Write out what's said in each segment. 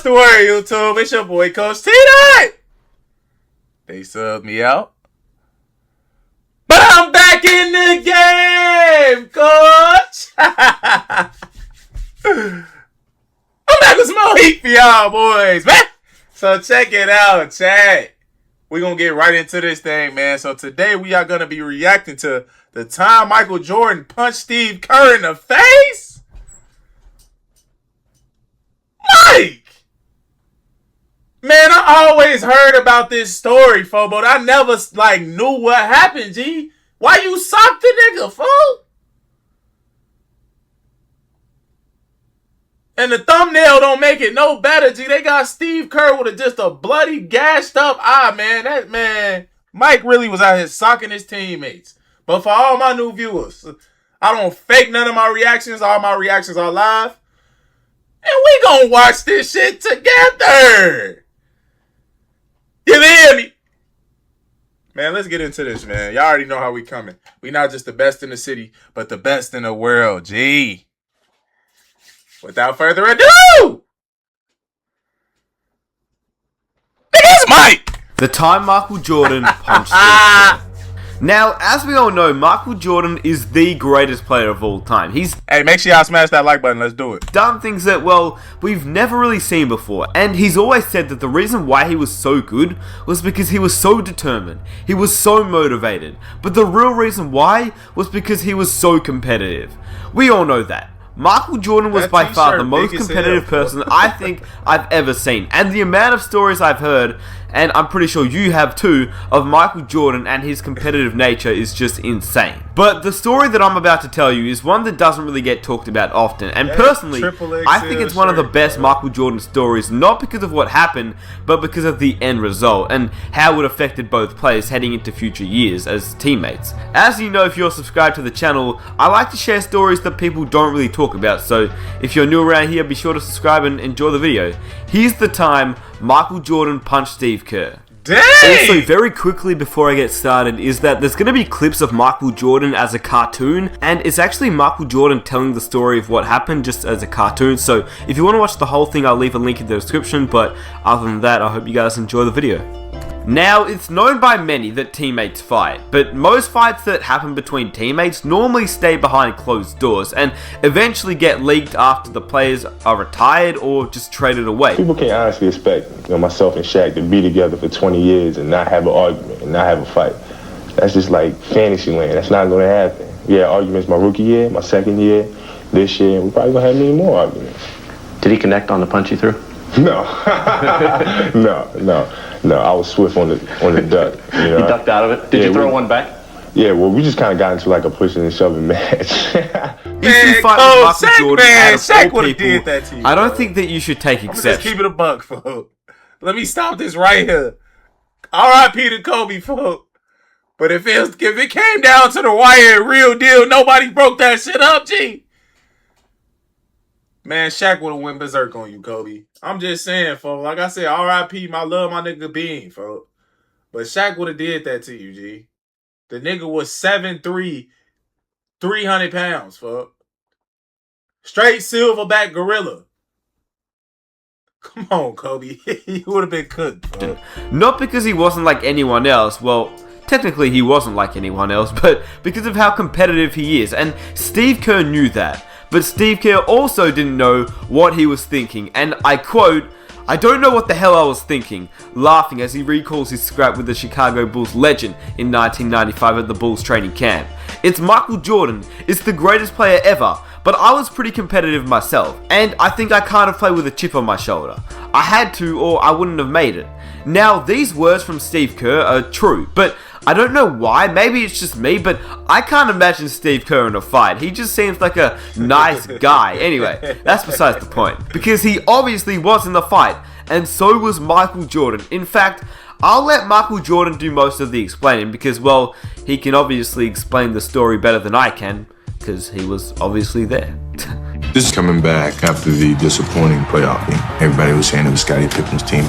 the word, YouTube? It's your boy, Coach TDOT. They subbed me out. But I'm back in the game, Coach. I'm back with some more heat for y'all, boys, man. So check it out, chat. We're going to get right into this thing, man. So today we are going to be reacting to the time Michael Jordan punched Steve Kerr in the face. Mike! Man, I always heard about this story, fo, but I never, knew what happened, G. Why you socked the nigga, fo? And the thumbnail don't make it no better, G. They got Steve Kerr with just a bloody, gashed up eye, man. Mike really was out here socking his teammates. But for all my new viewers, I don't fake none of my reactions. All my reactions are live. And we gonna watch this shit together. You hear me? Man, let's get into this, man. Y'all already know how we coming. We not just the best in the city, but the best in the world, G. Without further ado, it's Mike. The time Michael Jordan punched Steve Kerr. Now, as we all know, Michael Jordan is the greatest player of all time. He's make sure y'all smash that like button. Let's do it. Done things that, well, we've never really seen before. And he's always said that the reason why he was so good was because he was so determined. He was so motivated. But the real reason why was because he was so competitive. We all know that. Michael Jordan was by far the most competitive person I think I've ever seen. And the amount of stories I've heard, and I'm pretty sure you have too, of Michael Jordan and his competitive nature is just insane. But the story that I'm about to tell you is one that doesn't really get talked about often. And personally, I think it's one of the best Michael Jordan stories, not because of what happened, but because of the end result and how it affected both players heading into future years as teammates. As you know, if you're subscribed to the channel, I like to share stories that people don't really talk about. So if you're new around here, be sure to subscribe and enjoy the video. Here's the time Michael Jordan punched Steve Kerr. Dang! Also, very quickly before I get started, is that there's going to be clips of Michael Jordan as a cartoon, and it's actually Michael Jordan telling the story of what happened just as a cartoon. So if you want to watch the whole thing, I'll leave a link in the description, but other than that, I hope you guys enjoy the video. Now, it's known by many that teammates fight, but most fights that happen between teammates normally stay behind closed doors and eventually get leaked after the players are retired or just traded away. People can't honestly expect myself and Shaq to be together for 20 years and not have an argument and not have a fight. That's just like fantasy land. That's not going to happen. We had arguments my rookie year, my second year, this year, and we're probably going to have many more arguments. Did he connect on the punch he threw? No. No, I was swift on the duck. You know? You ducked out of it? Did you throw one back? Yeah, well, we just kind of got into like a pushing and shoving match. If you fight with Michael Jordan out of all people, that to you, I don't think that you should take exception. Just keep it a buck, folks. Let me stop this right here. R.I.P. to Kobe, folks. But if it came down to the wire, real deal, nobody broke that shit up, G. Man, Shaq would have went berserk on you, Kobe. I'm just saying, folks. Like I said, R.I.P. my love, my nigga Bean, folks. But Shaq would have did that to you, G. The nigga was 7'3", 300 pounds, folks. Straight silverback gorilla. Come on, Kobe. He would have been cooked, folks. Not because he wasn't like anyone else. Well, technically he wasn't like anyone else, but because of how competitive he is. And Steve Kerr knew that. But Steve Kerr also didn't know what he was thinking, and I quote, "I don't know what the hell I was thinking," laughing as he recalls his scrap with the Chicago Bulls legend in 1995 at the Bulls training camp. "It's Michael Jordan, it's the greatest player ever, but I was pretty competitive myself, and I think I kind of play with a chip on my shoulder. I had to, or I wouldn't have made it." Now, these words from Steve Kerr are true, but I don't know why, maybe it's just me, but I can't imagine Steve Kerr in a fight. He just seems like a nice guy. Anyway, that's besides the point, because he obviously was in the fight, and so was Michael Jordan. In fact, I'll let Michael Jordan do most of the explaining, because, well, he can obviously explain the story better than I can, because he was obviously there. This is coming back after the disappointing playoff game. Everybody was saying it was Scottie Pippen's team,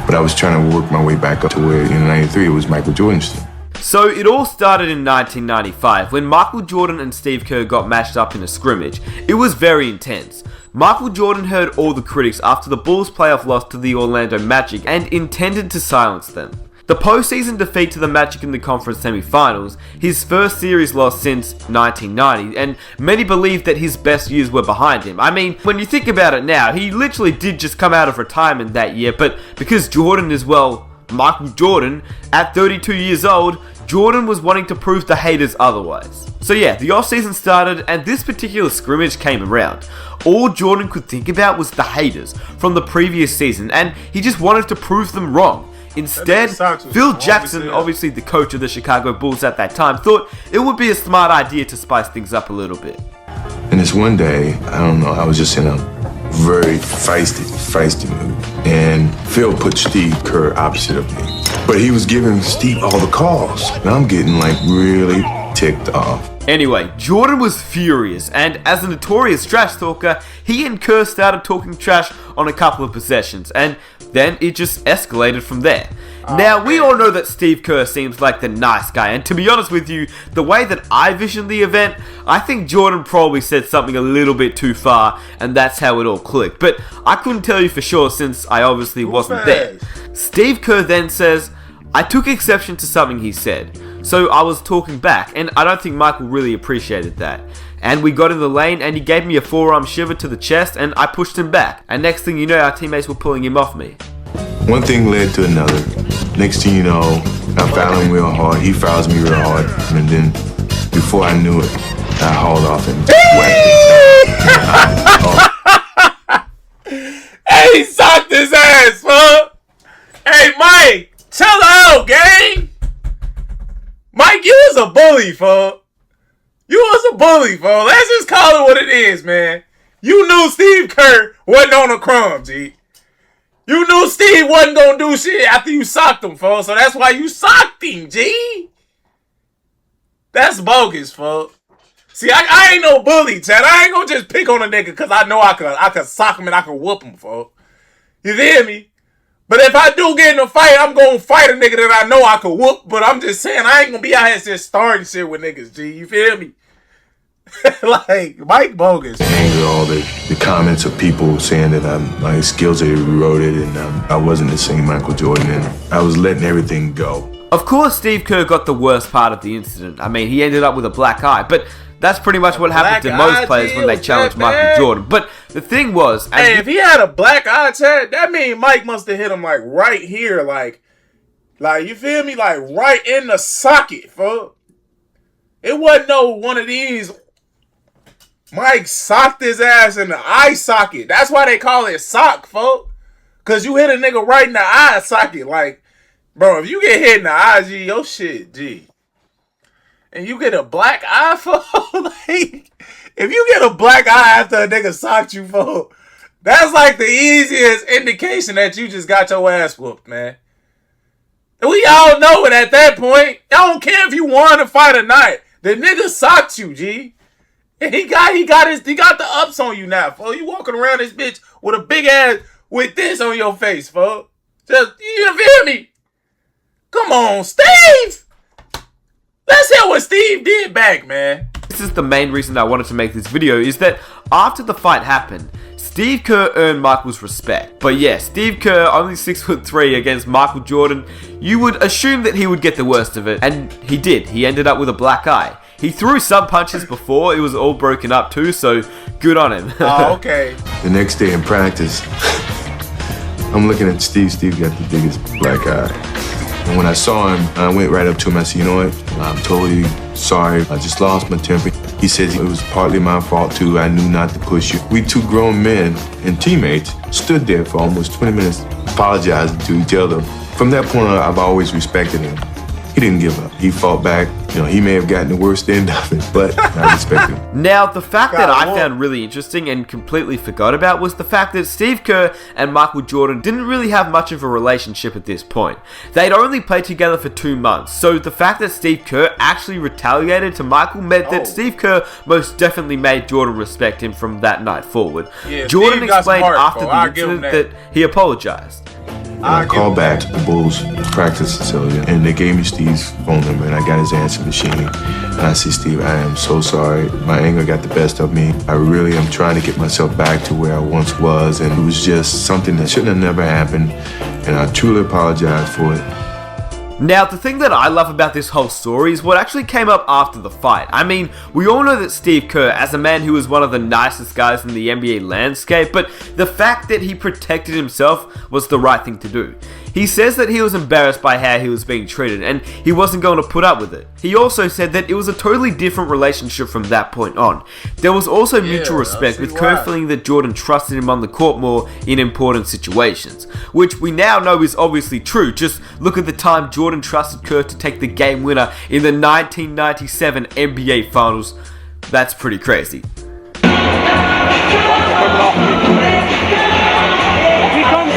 but I was trying to work my way back up to where in '93 it was Michael Jordan's team. So it all started in 1995 when Michael Jordan and Steve Kerr got matched up in a scrimmage. It was very intense. Michael Jordan heard all the critics after the Bulls' playoff loss to the Orlando Magic and intended to silence them. The postseason defeat to the Magic in the conference semifinals, his first series loss since 1990, and many believe that his best years were behind him. I mean, when you think about it now, he literally did just come out of retirement that year, but because Jordan is, well, Michael Jordan, at 32 years old, Jordan was wanting to prove to haters otherwise. So yeah, the offseason started and this particular scrimmage came around. All Jordan could think about was the haters from the previous season, and he just wanted to prove them wrong. Instead, Phil Jackson, obviously the coach of the Chicago Bulls at that time, thought it would be a smart idea to spice things up a little bit. And this one day, I don't know, I was just in a very feisty mood. And Phil put Steve Kerr opposite of me. But he was giving Steve all the calls. And I'm getting like really ticked off. Anyway, Jordan was furious, and as a notorious trash talker, he and Kerr started talking trash on a couple of possessions, and then it just escalated from there. Now, we all know that Steve Kerr seems like the nice guy, and to be honest with you, the way that I visioned the event, I think Jordan probably said something a little bit too far, and that's how it all clicked. But I couldn't tell you for sure since I obviously wasn't there. Steve Kerr then says, "I took exception to something he said. So I was talking back, and I don't think Michael really appreciated that. And we got in the lane, and he gave me a forearm shiver to the chest, and I pushed him back. And next thing you know, our teammates were pulling him off me." One thing led to another. Next thing you know, I fouled him real hard. He fouls me real hard. And then, before I knew it, I hauled off and whacked it. Hey, he socked his ass, fuck. Hey, Mike, chill out, gang. Mike, you was a bully, fuck. You was a bully, fuck. Let's just call it what it is, man. You knew Steve Kerr wasn't on a crumb, G. You knew Steve wasn't gonna do shit after you socked him, fuck. So that's why you socked him, G. That's bogus, fuck. See, I ain't no bully, Chad. I ain't gonna just pick on a nigga because I know I could sock him and I could whoop him, fuck. You feel me? But if I do get in a fight, I'm gonna fight a nigga that I know I could whoop. But I'm just saying, I ain't gonna be out here just starting shit with niggas, G. You feel me? Like, Mike bogus. Anger, all the comments of people saying that my skills are eroded and I wasn't the same Michael Jordan, and I was letting everything go. Of course, Steve Kerr got the worst part of the incident. I mean, he ended up with a black eye, but that's pretty much what happened to most players when they challenged Michael Jordan. But the thing was... Hey, if he had a black eye, Chad, that means Mike must have hit him, like, right here, like, you feel me? Like, right in the socket, fuck. It wasn't no one of these... Mike socked his ass in the eye socket. That's why they call it sock, fuck. Because you hit a nigga right in the eye socket. Like, bro, if you get hit in the eye, G, your shit, G. And you get a black eye, fuck. Like, if you get a black eye after a nigga socked you, fuck, that's like the easiest indication that you just got your ass whooped, man. And we all know it at that point. I don't care if you won the fight or not. The nigga socked you, G. And he got the ups on you now, fool. You walking around this bitch with a big ass with this on your face, fool. Just, you feel me? Come on, Steve. Let's hear what Steve did back, man. This is the main reason I wanted to make this video, is that after the fight happened, Steve Kerr earned Michael's respect. But yeah, Steve Kerr, only 6'3" against Michael Jordan, you would assume that he would get the worst of it. And he did. He ended up with a black eye. He threw some punches before, it was all broken up too, so good on him. Oh, okay. The next day in practice, I'm looking at Steve. Steve got the biggest black eye. And when I saw him, I went right up to him. I said, you know what? I'm totally sorry. I just lost my temper. He said it was partly my fault too. I knew not to push you. We two grown men and teammates stood there for almost 20 minutes apologizing to each other. From that point on, I've always respected him. He didn't give up. He fought back. You know, he may have gotten the worst end of it, but I respect him. Now, the fact that I found really interesting and completely forgot about was the fact that Steve Kerr and Michael Jordan didn't really have much of a relationship at this point. They'd only played together for 2 months, so the fact that Steve Kerr actually retaliated to Michael meant that Steve Kerr most definitely made Jordan respect him from that night forward. Yeah, Jordan explained after the incident that he apologized. And I called back to the Bulls practice facility, and they gave me Steve's phone number, and I got his answer machine. And I said, Steve, I am so sorry. My anger got the best of me. I really am trying to get myself back to where I once was, and it was just something that shouldn't have never happened, and I truly apologize for it. Now, the thing that I love about this whole story is what actually came up after the fight. I mean, we all know that Steve Kerr, as a man who was one of the nicest guys in the NBA landscape, but the fact that he protected himself was the right thing to do. He says that he was embarrassed by how he was being treated, and he wasn't going to put up with it. He also said that it was a totally different relationship from that point on. There was also mutual respect, with Kerr feeling that Jordan trusted him on the court more in important situations, which we now know is obviously true. Just look at the time Jordan trusted Kerr to take the game winner in the 1997 NBA Finals. That's pretty crazy. He comes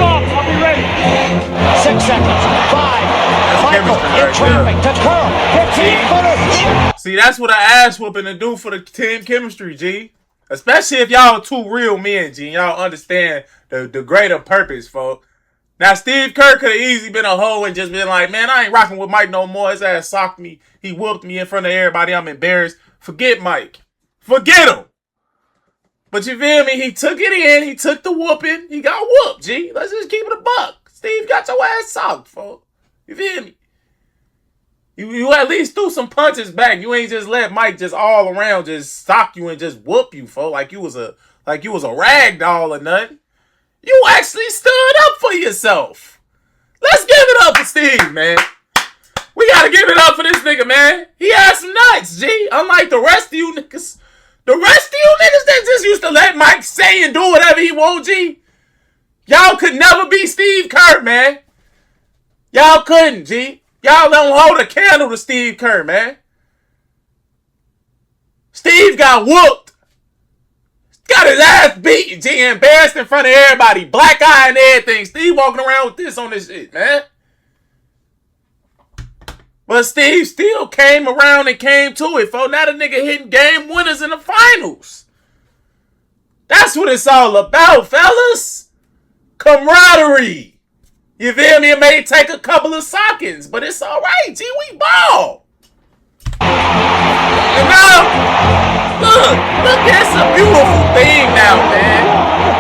off, I'll be ready. 6 seconds, 5. Michael in traffic to Kerr. 15-footer. See, that's what an ass whooping to do for the team chemistry, G. Especially if y'all two real men, G. Y'all understand the greater purpose, folks. Now, Steve Kerr could have easily been a hoe and just been like, man, I ain't rocking with Mike no more. His ass socked me. He whooped me in front of everybody. I'm embarrassed. Forget Mike. Forget him. But you feel me? He took it in. He took the whooping. He got whooped, G. Let's just keep it a buck. Steve got your ass socked, folks. You feel me? You at least threw some punches back. You ain't just let Mike just all around just sock you and just whoop you, folks, like you was a rag doll or nothing. You actually stood up for yourself. Let's give it up for Steve, man. We gotta give it up for this nigga, man. He had some nuts, G. Unlike the rest of you niggas. The rest of you niggas that just used to let Mike say and do whatever he want, G. Y'all could never be Steve Kerr, man. Y'all couldn't, G. Y'all don't hold a candle to Steve Kerr, man. Steve got whooped. Got his ass beat, G. Embarrassed in front of everybody. Black eye and everything. Steve walking around with this on this shit, man. But Steve still came around and came to it, folks. Now the nigga hitting game winners in the finals. That's what it's all about, fellas. Camaraderie. You feel me? It may take a couple of sockings, but it's all right, G. We ball. And now, look, it's a beautiful thing now, man.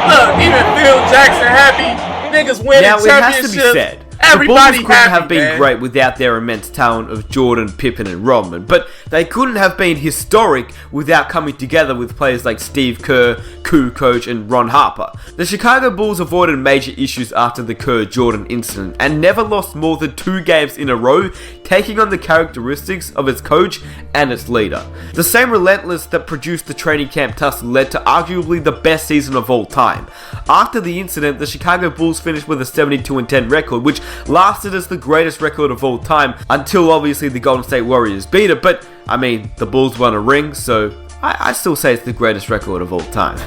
Look, even Phil Jackson happy. Niggas winning championships. Now, it has to be said, everybody the Bulls couldn't have been great without their immense talent of Jordan, Pippen, and Rodman, but they couldn't have been historic without coming together with players like Steve Kerr, Kukoc, and Ron Harper. The Chicago Bulls avoided major issues after the Kerr-Jordan incident and never lost more than 2 games in a row, taking on the characteristics of its coach and its leader. The same relentlessness that produced the training camp tussle led to arguably the best season of all time. After the incident, the Chicago Bulls finished with a 72-10 record, which lasted as the greatest record of all time until obviously the Golden State Warriors beat it, but I mean, the Bulls won a ring, so I still say it's the greatest record of all time.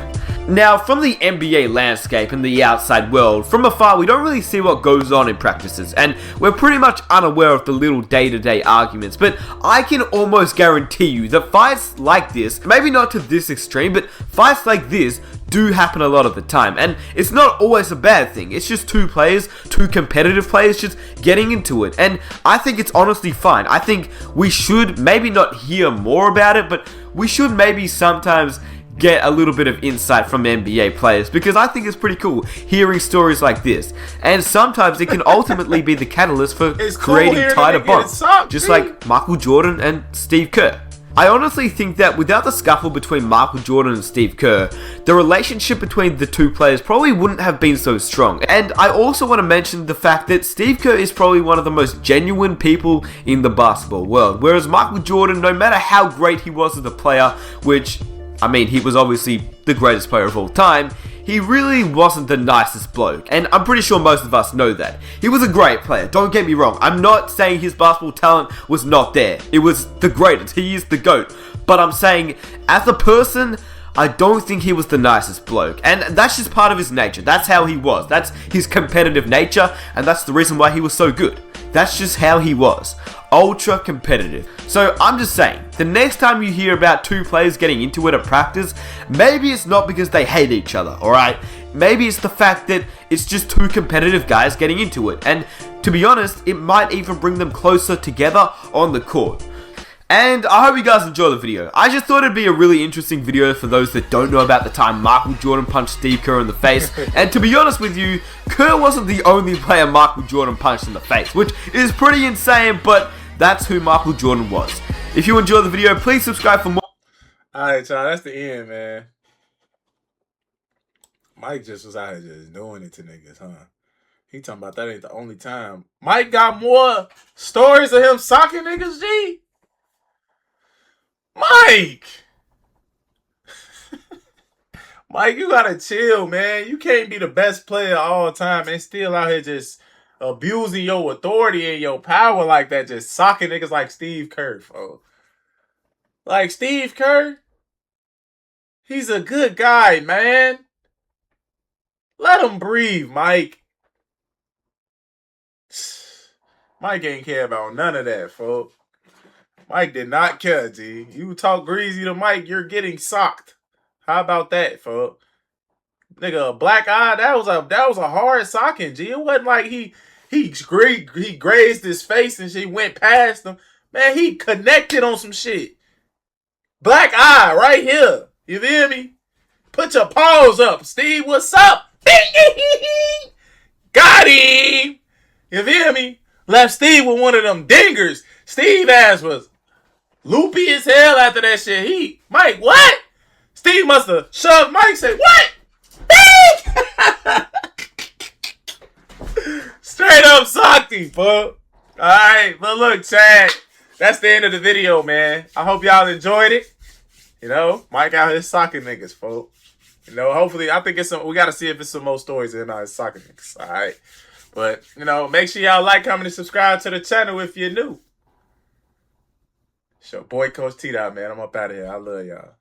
Now, from the NBA landscape and the outside world, from afar we don't really see what goes on in practices, and we're pretty much unaware of the little day-to-day arguments, but I can almost guarantee you that fights like this, maybe not to this extreme, but fights like this do happen a lot of the time, and it's not always a bad thing. It's just 2 players, 2 competitive players just getting into it, and I think it's honestly fine. I think we should maybe not hear more about it, but we should maybe sometimes get a little bit of insight from NBA players, because I think it's pretty cool hearing stories like this, and sometimes it can ultimately be the catalyst for creating tighter bonds, just like Michael Jordan and Steve Kerr. I honestly think that without the scuffle between Michael Jordan and Steve Kerr, the relationship between the 2 players probably wouldn't have been so strong. And I also want to mention the fact that Steve Kerr is probably one of the most genuine people in the basketball world, whereas Michael Jordan, no matter how great he was as a player, which, I mean, he was obviously the greatest player of all time, he really wasn't the nicest bloke, and I'm pretty sure most of us know that. He was a great player, don't get me wrong. I'm not saying his basketball talent was not there. It was the greatest, he is the GOAT. But I'm saying, as a person, I don't think he was the nicest bloke, and that's just part of his nature. That's how he was. That's his competitive nature, and that's the reason why he was so good. that's just how he was. Ultra competitive. So I'm just saying, the next time you hear about two players getting into it at practice, maybe it's not because they hate each other, alright? Maybe it's the fact that it's just two competitive guys getting into it. And to be honest, it might even bring them closer together on the court. And I hope you guys enjoy the video. I just thought it'd be a really interesting video for those that don't know about the time Michael Jordan punched Steve Kerr in the face. And to be honest with you, Kerr wasn't the only player Michael Jordan punched in the face, which is pretty insane, but that's who Michael Jordan was. If you enjoyed the video, please subscribe for more. Alright, y'all, that's the end, man. Mike just was out here just doing it to niggas, huh? He talking about that ain't the only time. Mike got more stories of him socking niggas, G? Mike! Mike, you gotta chill, man. You can't be the best player all time and still out here just abusing your authority and your power like that, just socking niggas like Steve Kerr, folks. Like Steve Kerr, he's a good guy, man. Let him breathe, Mike. Mike ain't care about none of that, folks. Mike did not care, G. You talk greasy to Mike, you're getting socked. How about that, folks? Nigga, a black eye, that was a hard socking, G. It wasn't like he grazed his face and she went past him. Man, he connected on some shit. Black eye right here. You feel me? Put your paws up. Steve, what's up? Got him. You feel me? Left Steve with one of them dingers. Steve ass was loopy as hell after that shit. Mike, what? Steve must have shoved Mike, said, what? Straight up socked him, fuck. Alright, but look, Chad, that's the end of the video, man. I hope y'all enjoyed it. You know, Mike out here socking niggas, folks. You know, hopefully, I think we got to see if it's some more stories in our soccer niggas. Alright. But, you know, make sure y'all like, comment, and subscribe to the channel if you're new. It's your boy, Coach TDOT, man. I'm up out of here. I love y'all.